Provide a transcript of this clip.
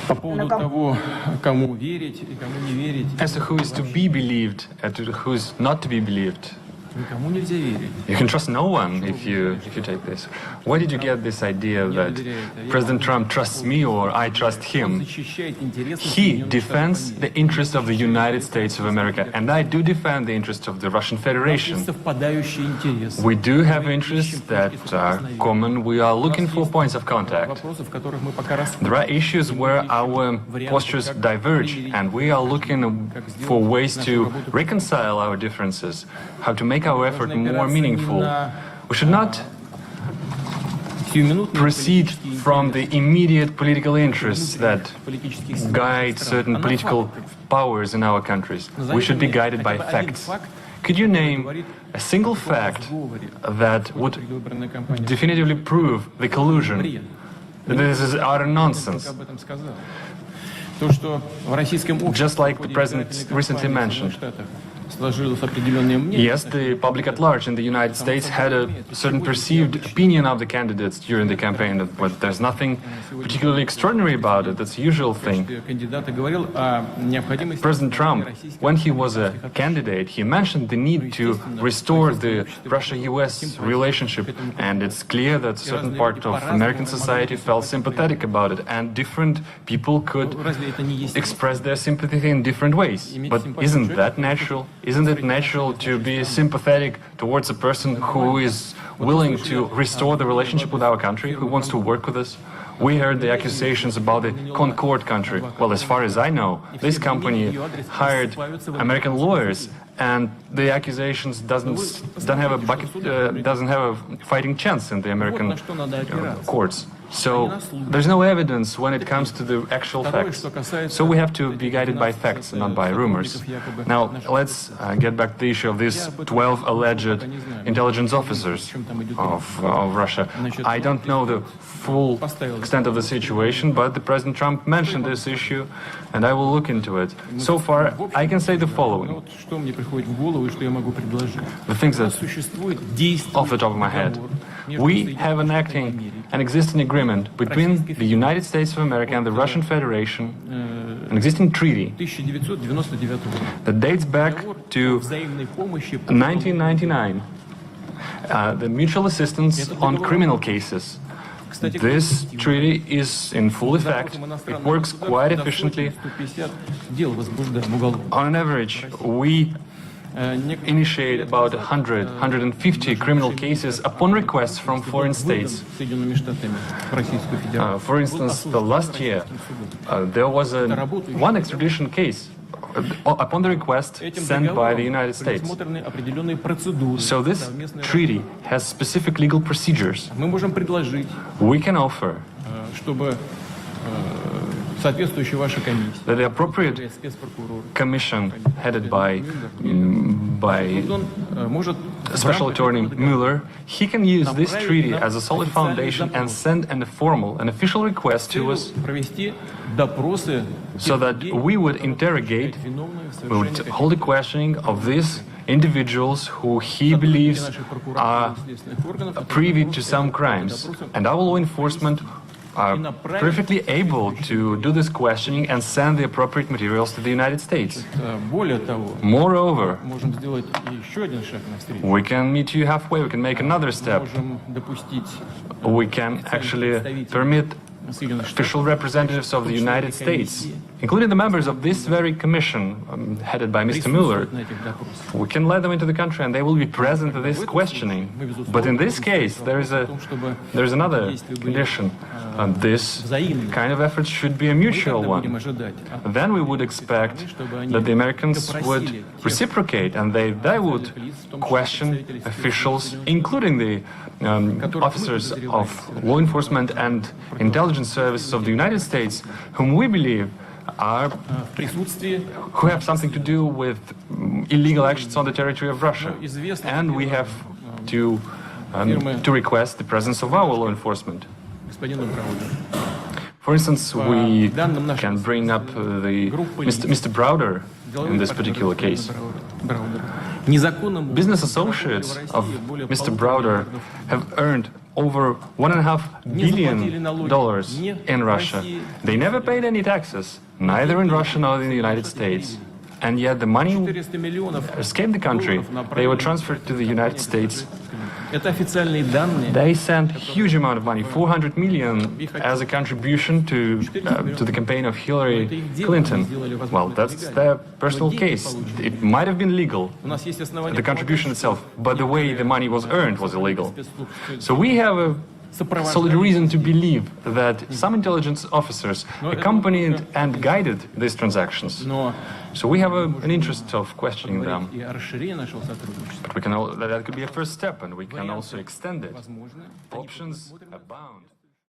По поводу того, кому верить и кому не верить, As to who is to be believed and to who is not to be believed, никому нельзя верить. you can trust no one if you take this. Where did you get this idea that President Trump trusts me or I trust Он him? защищает интересы He Соединенных defends Штатов the interests of the United States of America, and I do defend the interests of the Russian Америки. Federation. Совпадающие интересы. We do have interests that are common. We are looking for points of contact. Вопросы, в которых мы пока There are issues where our postures diverge, and we are looking for ways to reconcile our differences, how to make our effort more meaningful. We should not proceed from the immediate political interests that guide certain political powers in our countries. We should be guided by facts. Could you name a single fact that would definitively prove the collusion? This is utter nonsense. Just like the president recently mentioned. Yes, the public at large in the United States had a certain perceived opinion of the candidates during the campaign, but there's nothing particularly extraordinary about it. That's a usual thing. President Trump, when he was a candidate, he mentioned the need to restore the Russia-US relationship, and it's clear that a certain part of American society felt sympathetic about it, and different people could express their sympathy in different ways. But isn't that natural? Isn't it natural to be sympathetic towards a person who is willing to restore the relationship with our country, who wants to work with us? We heard the accusations about the Concord country. Well, as far as I know, this company hired American lawyers, and the accusations doesn't have a fighting chance in the American courts. So there's no evidence when it comes to the actual facts. So we have to be guided by facts and not by rumors. Now, let's get back to the issue of these 12 alleged intelligence officers of Russia. I don't know the full extent of the situation, but the President Trump mentioned this issue, and I will look into it. So far, I can say the following. The things that, off the top of my head, we have an existing agreement between the United States of America and the Russian Federation, an existing treaty that dates back to 1999, the mutual assistance on criminal cases. This treaty is in full effect. It works quite efficiently. On an average, we initiate about 150 criminal cases upon requests from foreign states. For instance, the last year, there was one extradition case upon the request sent by the United States. So this treaty has specific legal procedures. We can offer that the appropriate commission headed by Special Attorney Mueller, he can use this treaty as a solid foundation and send an official request to us so that we would interrogate, we would hold a questioning of these individuals who he believes are privy to some crimes. And our law enforcement are perfectly able to do this questioning and send the appropriate materials to the United States. Moreover, we can meet you halfway, we can make another step. We can actually permit official representatives of the United States, including the members of this very commission headed by Mr. Mueller, we can let them into the country and they will be present at this questioning. But in this case, there is another condition. This kind of effort should be a mutual one. Then we would expect that the Americans would reciprocate and they would question officials, including the officers of law enforcement and intelligence services of the United States, whom we believe who have something to do with illegal actions on the territory of Russia. And we have to request the presence of our law enforcement. For instance, we can bring up Mr. Browder in this particular case. Business associates of Mr. Browder have earned over $1.5 billion in Russia. They never paid any taxes, neither in Russia nor in the United States. And yet the money escaped the country. They were transferred to the United States. They sent a huge amount of money, 400 million, as a contribution to the campaign of Hillary Clinton. Well, that's their personal case. It might have been legal, the contribution itself, but the way the money was earned was illegal. So we have a solid reason to believe that some intelligence officers accompanied and guided these transactions. So we have an interest of questioning them. But that could be a first step, and we can also extend it. Options abound.